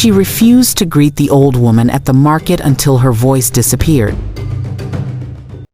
She refused to greet the old woman at the market until her voice disappeared.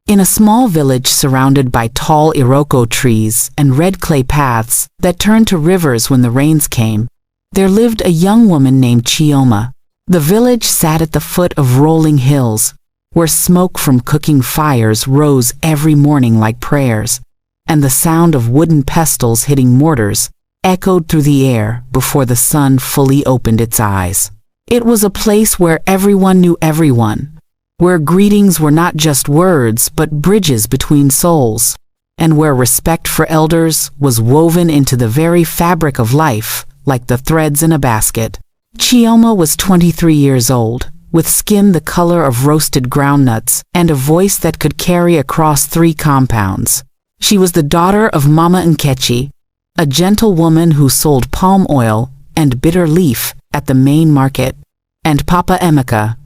In a small village surrounded by tall iroko trees and red clay paths that turned to rivers when the rains came, there lived a young woman named Chioma. The village sat at the foot of rolling hills, where smoke from cooking fires rose every morning like prayers, and the sound of wooden pestles hitting mortars echoed through the air before the sun fully opened its eyes. It was a place where everyone knew everyone, where greetings were not just words but bridges between souls, and where respect for elders was woven into the very fabric of life, like the threads in a basket. Chioma was 23 years old, with skin the color of roasted groundnuts and a voice that could carry across 3 compounds. She was the daughter of Mama Nkechi, a gentle woman who sold palm oil and bitter leaf at the main market, and Papa Emeka,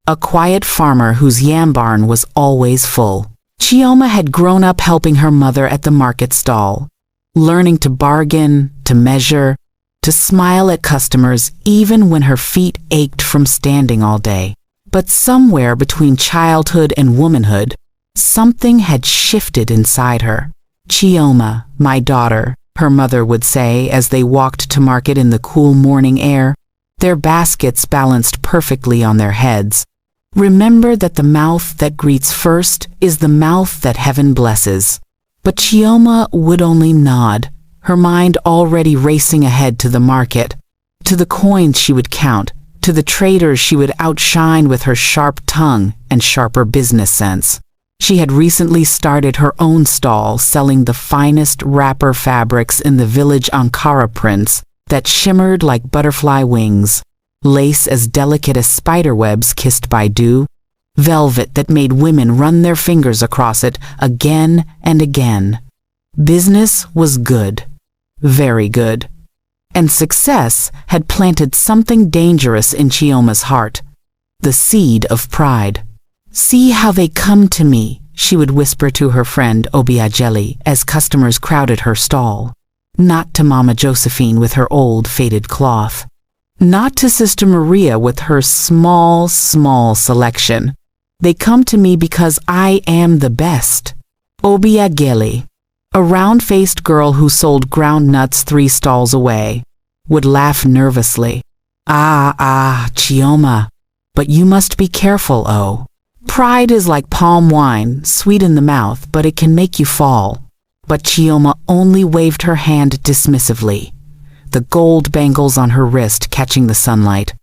a quiet farmer whose yam barn was always full. Chioma had grown up helping her mother at the market stall, learning to bargain, to measure, to smile at customers even when her feet ached from standing all day. But somewhere between childhood and womanhood, something had shifted inside her. "Chioma, my daughter," her mother would say as they walked to market in the cool morning air, their baskets balanced perfectly on their heads. "Remember that the mouth that greets first is the mouth that heaven blesses." But Chioma would only nod, her mind already racing ahead to the market, to the coins she would count, to the traders she would outshine with her sharp tongue and sharper business sense. She had recently started her own stall selling the finest wrapper fabrics in the village Ankara prints that shimmered like butterfly wings, lace as delicate as spiderwebs kissed by dew, velvet that made women run their fingers across it again and again. Business was good, very good, and success had planted something dangerous in Chioma's heart, the seed of pride. "See how they come to me," she would whisper to her friend Obiageli as customers crowded her stall. Not to Mama Josephine with her old faded cloth. Not to Sister Maria with her small selection. "They come to me because I am the best." Obiageli, a round-faced girl who sold ground nuts 3 stalls away, would laugh nervously. Ah, Chioma, but you must be careful, oh. Pride is like palm wine, sweet in the mouth, but it can make you fall. But Chioma only waved her hand dismissively, the gold bangles on her wrist catching the sunlight.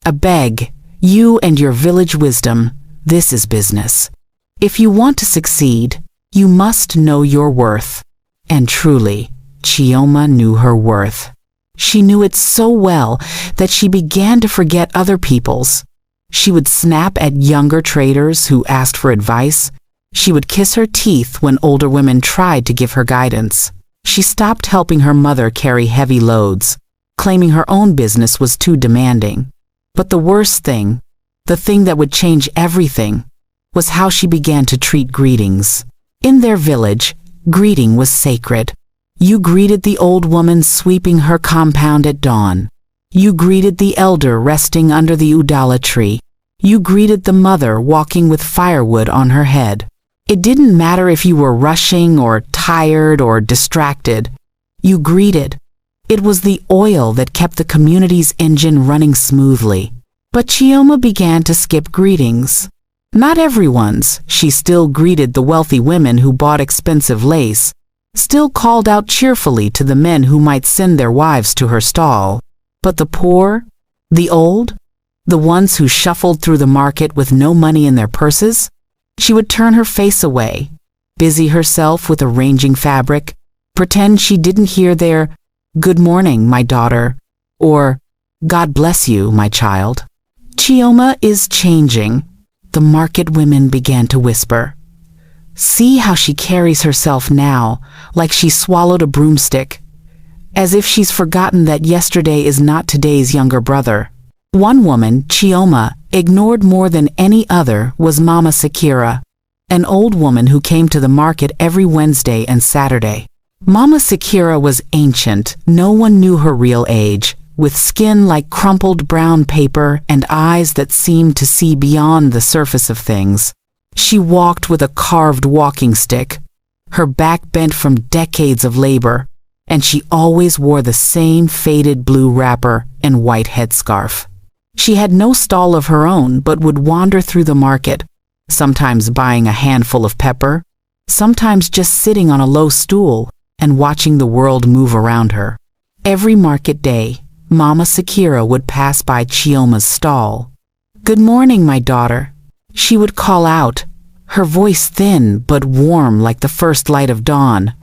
"I beg, you and your village wisdom, this is business. If you want to succeed, you must know your worth." And truly, Chioma knew her worth. She knew it so well that she began to forget other people's. She would snap at younger traders who asked for advice. She would kiss her teeth when older women tried to give her guidance. She stopped helping her mother carry heavy loads, claiming her own business was too demanding. But the worst thing, the thing that would change everything, was how she began to treat greetings. In their village, greeting was sacred. You greeted the old woman sweeping her compound at dawn. You greeted the elder resting under the udala tree. You greeted the mother walking with firewood on her head. It didn't matter if you were rushing or tired or distracted. You greeted. It was the oil that kept the community's engine running smoothly. But Chioma began to skip greetings. Not everyone's. She still greeted the wealthy women who bought expensive lace, still called out cheerfully to the men who might send their wives to her stall. But the poor, the old, the ones who shuffled through the market with no money in their purses, she would turn her face away, busy herself with arranging fabric, pretend she didn't hear their "Good morning, my daughter," or "God bless you, my child." Chioma is changing, the market women began to whisper. See how she carries herself now, like she swallowed a broomstick, as if she's forgotten that yesterday is not today's younger brother. One woman, Chioma, ignored more than any other was Mama Sikira, an old woman who came to the market every Wednesday and Saturday. Mama Sikira was ancient, no one knew her real age, with skin like crumpled brown paper and eyes that seemed to see beyond the surface of things. She walked with a carved walking stick, her back bent from decades of labor, and she always wore the same faded blue wrapper and white headscarf. She had no stall of her own, but would wander through the market, sometimes buying a handful of pepper, sometimes just sitting on a low stool and watching the world move around her. Every market day, Mama Sikira would pass by Chioma's stall. "Good morning, my daughter," she would call out, her voice thin but warm like the first light of dawn.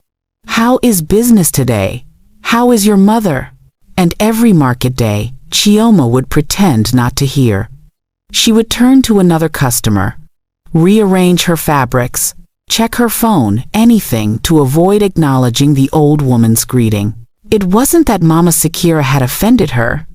"How is business today? How is your mother?" And every market day, Chioma would pretend not to hear. She would turn to another customer, rearrange her fabrics, check her phone, anything to avoid acknowledging the old woman's greeting. It wasn't that Mama Sikira had offended her.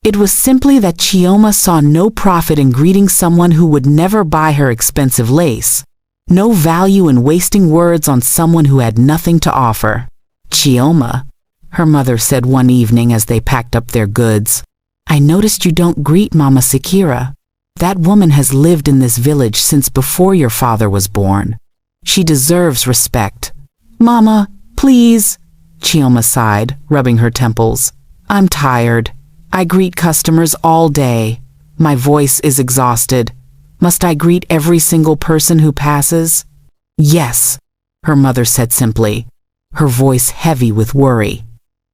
It was simply that Chioma saw no profit in greeting someone who would never buy her expensive lace, no value in wasting words on someone who had nothing to offer. "Chioma," her mother said one evening as they packed up their goods, "I noticed you don't greet Mama Sikira. That woman has lived in this village since before your father was born. She deserves respect." "Mama, please," Chioma sighed, rubbing her temples. "I'm tired. I greet customers all day. My voice is exhausted. Must I greet every single person who passes?" "Yes," her mother said simply, her voice heavy with worry.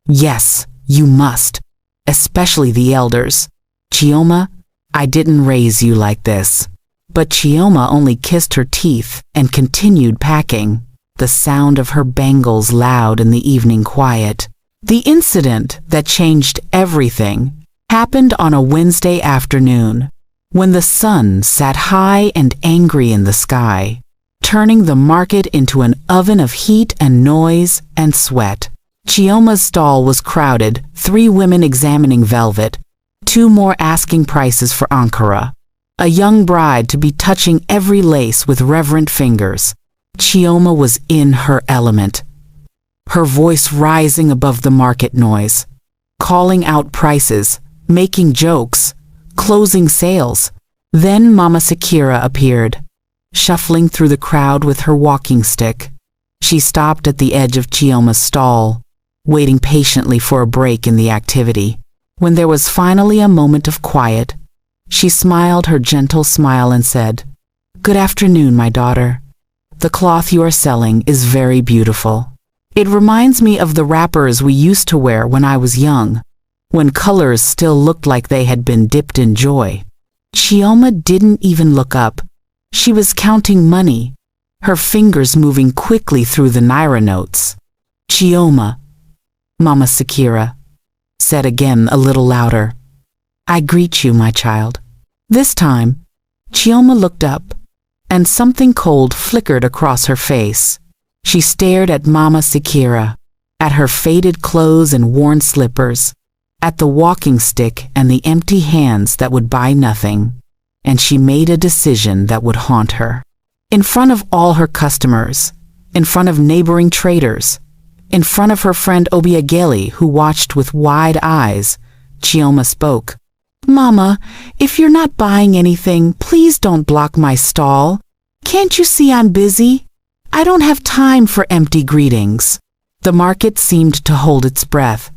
"Yes, you must, especially the elders. Chioma, I didn't raise you like this." But Chioma only kissed her teeth and continued packing, the sound of her bangles loud in the evening quiet. The incident that changed everything happened on a Wednesday afternoon, when the sun sat high and angry in the sky, turning the market into an oven of heat and noise and sweat. Chioma's stall was crowded, 3 women examining velvet, 2 more asking prices for ankara, a young bride to be touching every lace with reverent fingers. Chioma was in her element, her voice rising above the market noise, calling out prices, making jokes, closing sales. Then Mama Sikira appeared, shuffling through the crowd with her walking stick. She stopped at the edge of Chioma's stall, waiting patiently for a break in the activity. When there was finally a moment of quiet, she smiled her gentle smile and said, "Good afternoon, my daughter. The cloth you are selling is very beautiful. It reminds me of the wrappers we used to wear when I was young, when colors still looked like they had been dipped in joy." Chioma didn't even look up. She was counting money, her fingers moving quickly through the naira notes. "Chioma," Mama Sikira said again a little louder, "I greet you, my child." This time, Chioma looked up, and something cold flickered across her face. She stared at Mama Sikira, at her faded clothes and worn slippers, at the walking stick and the empty hands that would buy nothing, and she made a decision that would haunt her. In front of all her customers, in front of neighboring traders, in front of her friend Obiageli, who watched with wide eyes, Chioma spoke. "Mama, if you're not buying anything, please don't block my stall. Can't you see I'm busy? I don't have time for empty greetings." The market seemed to hold its breath.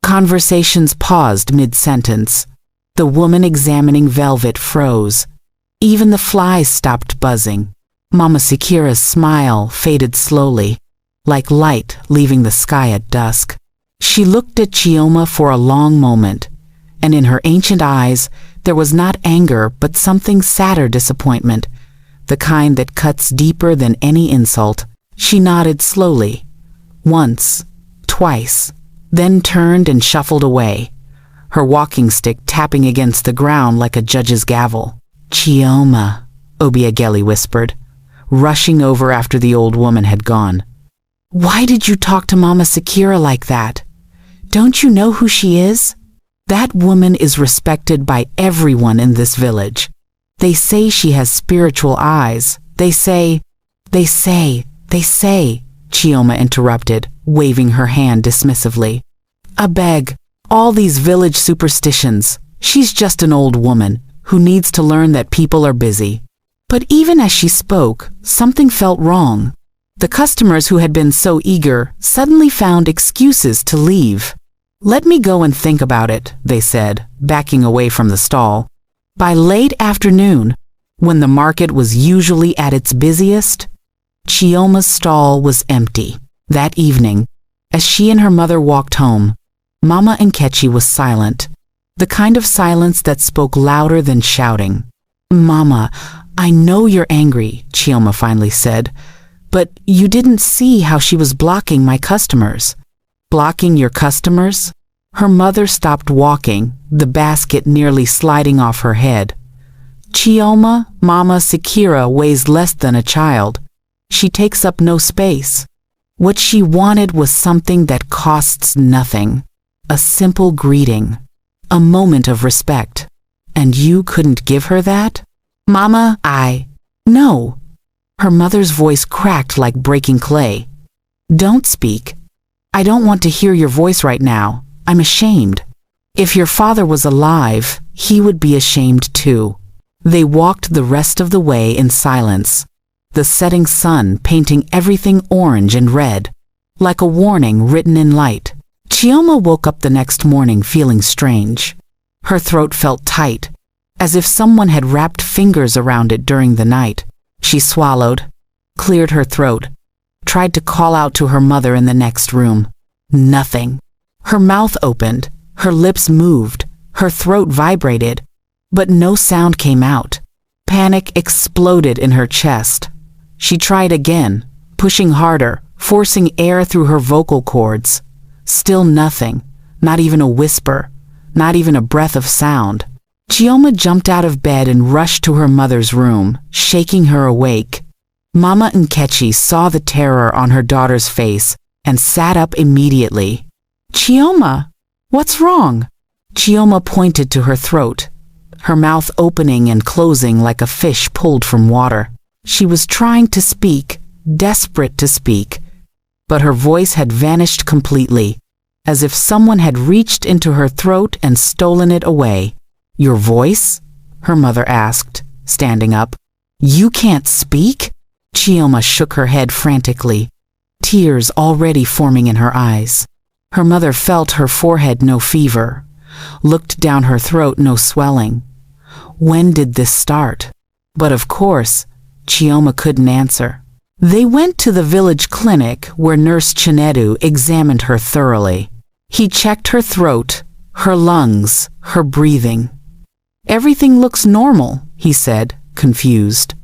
Conversations paused mid-sentence. The woman examining velvet froze. Even the flies stopped buzzing. Mama Sikira's smile faded slowly, like light leaving the sky at dusk. She looked at Chioma for a long moment, and in her ancient eyes there was not anger but something sadder disappointment, the kind that cuts deeper than any insult. She nodded slowly, once, twice, then turned and shuffled away, her walking stick tapping against the ground like a judge's gavel. "Chioma," Obiageli whispered, rushing over after the old woman had gone. "Why did you talk to Mama Sikira like that? Don't you know who she is? That woman is respected by everyone in this village. They say she has spiritual eyes. They say, Chioma interrupted, waving her hand dismissively. "I beg, All these village superstitions. She's just an old woman who needs to learn that people are busy. But even as she spoke, something felt wrong. The customers who had been so eager suddenly found excuses to leave. "Let me go and think about it," they said, backing away from the stall. By late afternoon, when the market was usually at its busiest, Chioma's stall was empty. That evening, as she and her mother walked home, Mama Nkechi was silent, the kind of silence that spoke louder than shouting. "Mama, I know you're angry," Chioma finally said, "but you didn't see how she was blocking my customers." "Blocking your customers?" Her mother stopped walking, the basket nearly sliding off her head. "Chioma, Mama Sikira weighs less than a child. She takes up no space. What she wanted was something that costs nothing. A simple greeting. A moment of respect. And you couldn't give her that?" "Mama, No." Her mother's voice cracked like breaking clay. "Don't speak. I don't want to hear your voice right now. I'm ashamed. If your father was alive, he would be ashamed too." They walked the rest of the way in silence, the setting sun painting everything orange and red, like a warning written in light. Chioma woke up the next morning feeling strange. Her throat felt tight, as if someone had wrapped fingers around it during the night. She swallowed, cleared her throat, tried to call out to her mother in the next room. Nothing. Her mouth opened, her lips moved, her throat vibrated, but no sound came out. Panic exploded in her chest. She tried again, pushing harder, forcing air through her vocal cords. Still nothing, not even a whisper, not even a breath of sound. Chioma jumped out of bed and rushed to her mother's room, shaking her awake. Mama Nkechi saw the terror on her daughter's face and sat up immediately. "Chioma, what's wrong?" Chioma pointed to her throat, her mouth opening and closing like a fish pulled from water. She was trying to speak, desperate to speak, but her voice had vanished completely, as if someone had reached into her throat and stolen it away. "Your voice?" her mother asked, standing up. "You can't speak?" Chioma shook her head frantically, tears already forming in her eyes. Her mother felt her forehead no fever, looked down her throat no swelling. When did this start? But of course, Chioma couldn't answer. They went to the village clinic where Nurse Chinedu examined her thoroughly. He checked her throat, her lungs, her breathing. "Everything looks normal," he said, confused.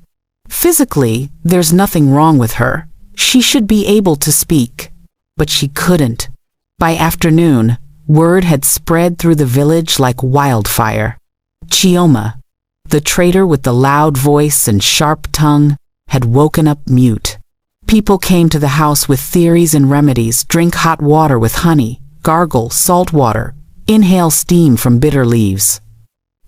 "Physically, there's nothing wrong with her. She should be able to speak." But she couldn't. By afternoon, word had spread through the village like wildfire. Chioma, the traitor with the loud voice and sharp tongue, had woken up mute. People came to the house with theories and remedies: drink hot water with honey, gargle salt water, inhale steam from bitter leaves.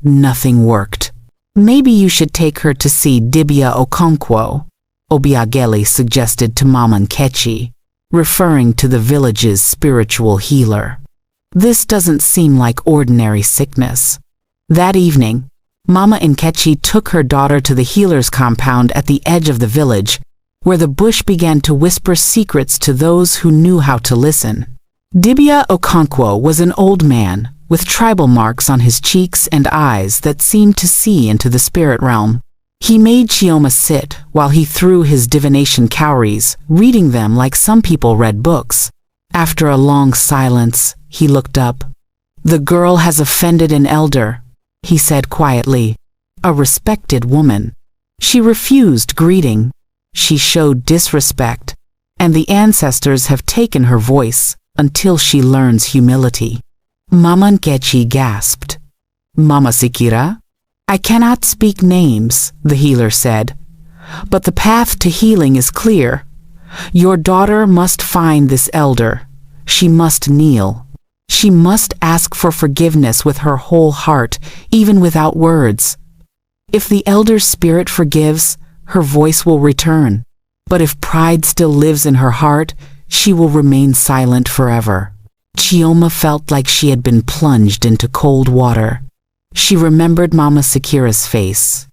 Nothing worked. "Maybe you should take her to see Dibia Okonkwo," Obiageli suggested to Mama Nkechi, referring to the village's spiritual healer. "This doesn't seem like ordinary sickness." That evening, Mama Nkechi took her daughter to the healer's compound at the edge of the village, where the bush began to whisper secrets to those who knew how to listen. Dibia Okonkwo was an old man, with tribal marks on his cheeks and eyes that seemed to see into the spirit realm. He made Chioma sit while he threw his divination cowries, reading them like some people read books. After a long silence, he looked up. "The girl has offended an elder," he said quietly, "a respected woman. She refused greeting. She showed disrespect, and the ancestors have taken her voice until she learns humility." Mama Nkechi gasped. "Mama Sikira?" "I cannot speak names," the healer said, "but the path to healing is clear. Your daughter must find this elder. She must kneel. She must ask for forgiveness with her whole heart, even without words. If the elder's spirit forgives, her voice will return. But if pride still lives in her heart, she will remain silent forever." Chioma felt like she had been plunged into cold water. She remembered Mama Sikira's face,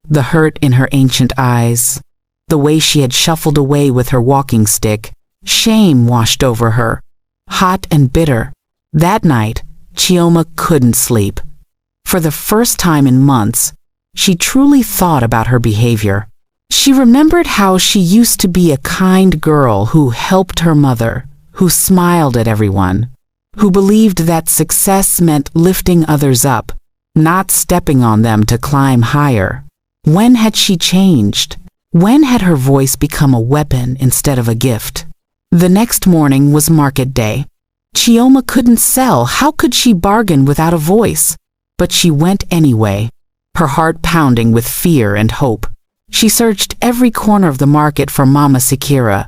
the hurt in her ancient eyes, the way she had shuffled away with her walking stick. Shame washed over her, hot and bitter. That night, Chioma couldn't sleep. For the first time in months, she truly thought about her behavior. She remembered how she used to be a kind girl who helped her mother, who smiled at everyone, who believed that success meant lifting others up, not stepping on them to climb higher. When had she changed? When had her voice become a weapon instead of a gift? The next morning was market day. Chioma couldn't sell. How could she bargain without a voice? But she went anyway, her heart pounding with fear and hope. She searched every corner of the market for Mama Sikira,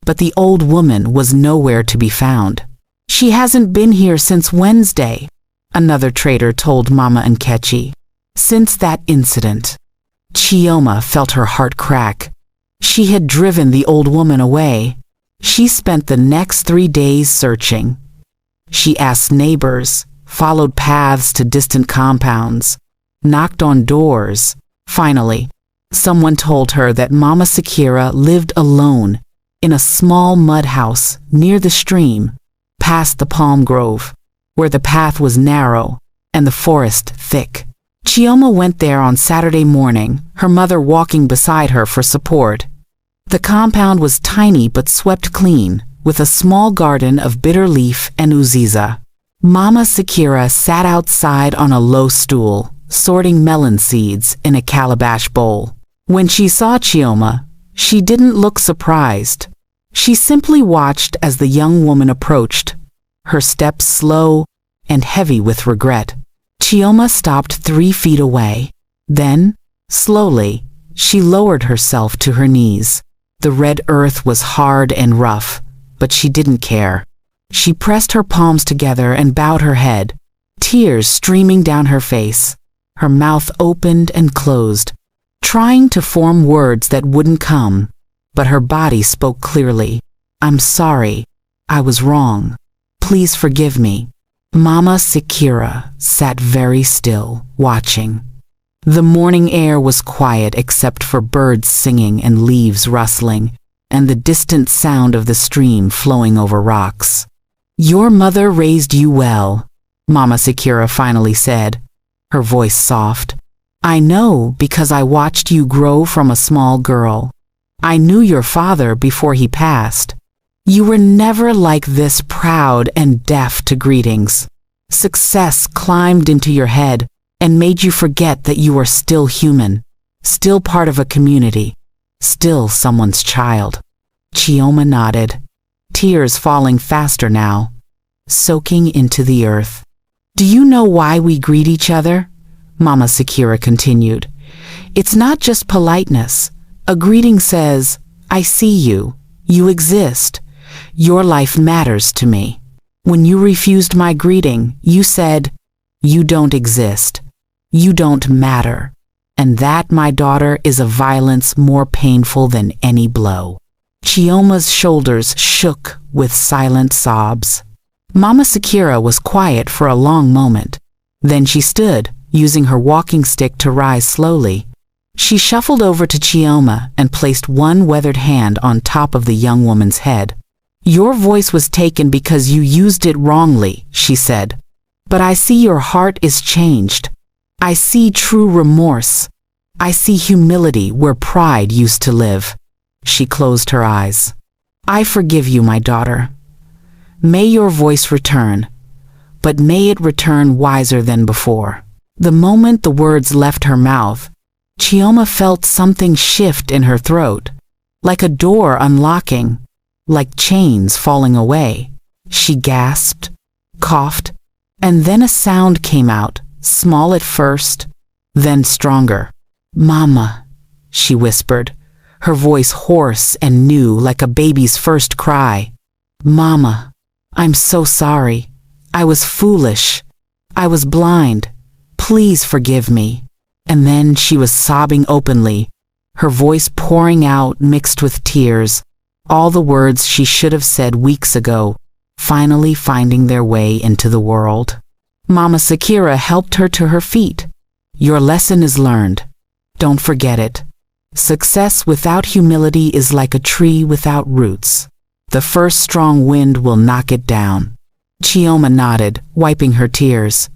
but the old woman was nowhere to be found. "She hasn't been here since Wednesday," another trader told Mama Nkechi. Since that incident, Chioma felt her heart crack. She had driven the old woman away. She spent the next 3 days searching. She asked neighbors, followed paths to distant compounds, knocked on doors. Finally, someone told her that Mama Sikira lived alone in a small mud house near the stream, past the palm grove, where the path was narrow and the forest thick. Chioma went there on Saturday morning, her mother walking beside her for support. The compound was tiny but swept clean, with a small garden of bitter leaf and uziza. Mama Sikira sat outside on a low stool, sorting melon seeds in a calabash bowl. When she saw Chioma, she didn't look surprised. She simply watched as the young woman approached, her steps slow and heavy with regret. Chioma stopped 3 feet away. Then, slowly, she lowered herself to her knees. The red earth was hard and rough, but she didn't care. She pressed her palms together and bowed her head, tears streaming down her face. Her mouth opened and closed, trying to form words that wouldn't come, but her body spoke clearly. "I'm sorry. I was wrong. Please forgive me." Mama Sikira sat very still, watching. The morning air was quiet except for birds singing and leaves rustling, and the distant sound of the stream flowing over rocks. "Your mother raised you well," Mama Sikira finally said, her voice soft. "I know because I watched you grow from a small girl. I knew your father before he passed. You were never like this, proud and deaf to greetings. Success climbed into your head and made you forget that you are still human, still part of a community, still someone's child." Chioma nodded, tears falling faster now, soaking into the earth. "Do you know why we greet each other?" Mama Sikira continued. "It's not just politeness. A greeting says, 'I see you. You exist. Your life matters to me.' When you refused my greeting, you said, 'You don't exist. You don't matter.' And that, my daughter, is a violence more painful than any blow." Chioma's shoulders shook with silent sobs. Mama Sikira was quiet for a long moment. Then she stood, using her walking stick to rise slowly. She shuffled over to Chioma and placed one weathered hand on top of the young woman's head. "Your voice was taken because you used it wrongly," she said. "But I see your heart is changed. I see true remorse. I see humility where pride used to live." She closed her eyes. "I forgive you, my daughter. May your voice return, but may it return wiser than before." The moment the words left her mouth, Chioma felt something shift in her throat, like a door unlocking, like chains falling away. She gasped, coughed, and then a sound came out, small at first, then stronger. "Mama," she whispered, her voice hoarse and new like a baby's first cry. "Mama, I'm so sorry. I was foolish. I was blind. Please forgive me." And then she was sobbing openly, her voice pouring out mixed with tears, all the words she should have said weeks ago. finally finding their way into the world. Mama Sikira helped her to her feet. Your lesson is learned. Don't forget it. Success without humility is like a tree without roots. The first strong wind will knock it down. Chioma nodded, wiping her tears.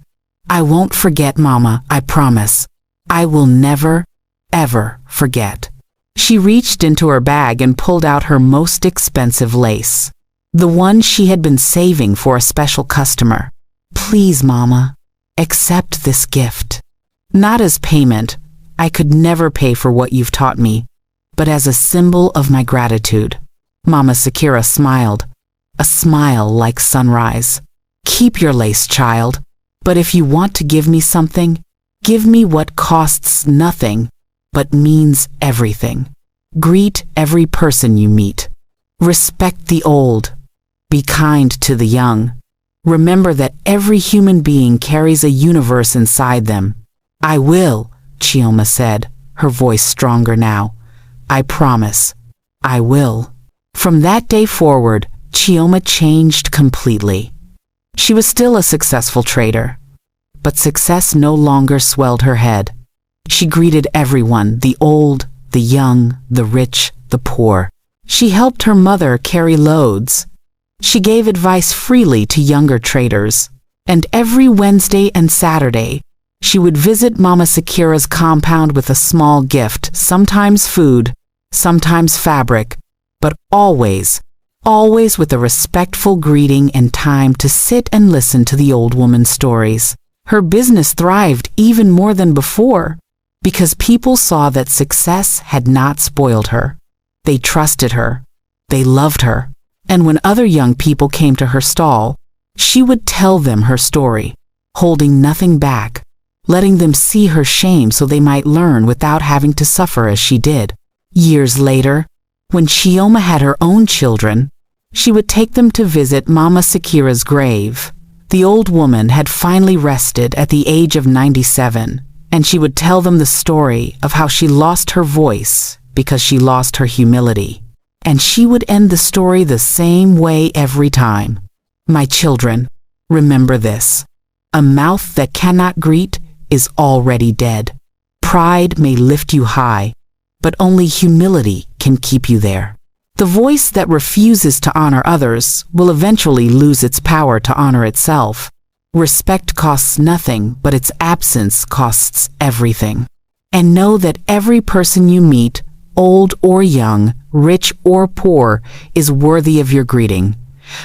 I won't forget, Mama, I promise. I will never, ever forget. She reached into her bag and pulled out her most expensive lace. The one she had been saving for a special customer. Please, Mama, accept this gift. Not as payment. I could never pay for what you've taught me, but as a symbol of my gratitude. Mama Sikira smiled, a smile like sunrise. Keep your lace, child, but if you want to give me something, give me what costs nothing, but means everything. Greet every person you meet. Respect the old. Be kind to the young. Remember that every human being carries a universe inside them. I will, Chioma said, her voice stronger now. I promise. I will. From that day forward, Chioma changed completely. She was still a successful trader, but success no longer swelled her head. She greeted everyone, the old, the young, the rich, the poor. She helped her mother carry loads. She gave advice freely to younger traders. And every Wednesday and Saturday, she would visit Mama Sikira's compound with a small gift, sometimes food, sometimes fabric, but always with a respectful greeting and time to sit and listen to the old woman's stories. Her business thrived even more than before, because people saw that success had not spoiled her. They trusted her. They loved her. And when other young people came to her stall, she would tell them her story, holding nothing back, letting them see her shame so they might learn without having to suffer as she did. Years later, when Chioma had her own children, she would take them to visit Mama Sikira's grave. The old woman had finally rested at the age of 97, and she would tell them the story of how she lost her voice because she lost her humility. And she would end the story the same way every time. My children, remember this. A mouth that cannot greet is already dead. Pride may lift you high, but only humility can keep you there. The voice that refuses to honor others will eventually lose its power to honor itself. Respect costs nothing, but its absence costs everything. And know that every person you meet, old or young, rich or poor, is worthy of your greeting,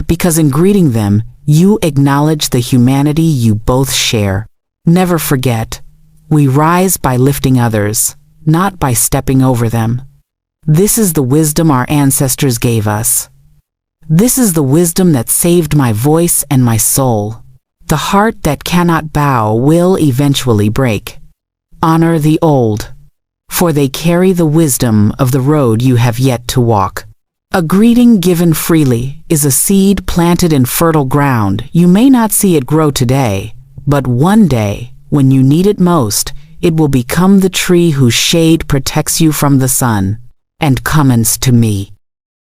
because in greeting them, you acknowledge the humanity you both share. Never forget, we rise by lifting others, not by stepping over them. This is the wisdom our ancestors gave us. This is the wisdom that saved my voice and my soul. The heart that cannot bow will eventually break. Honor the old, for they carry the wisdom of the road you have yet to walk. A greeting given freely is a seed planted in fertile ground. You may not see it grow today, but one day, when you need it most, it will become the tree whose shade protects you from the sun. And comes to me.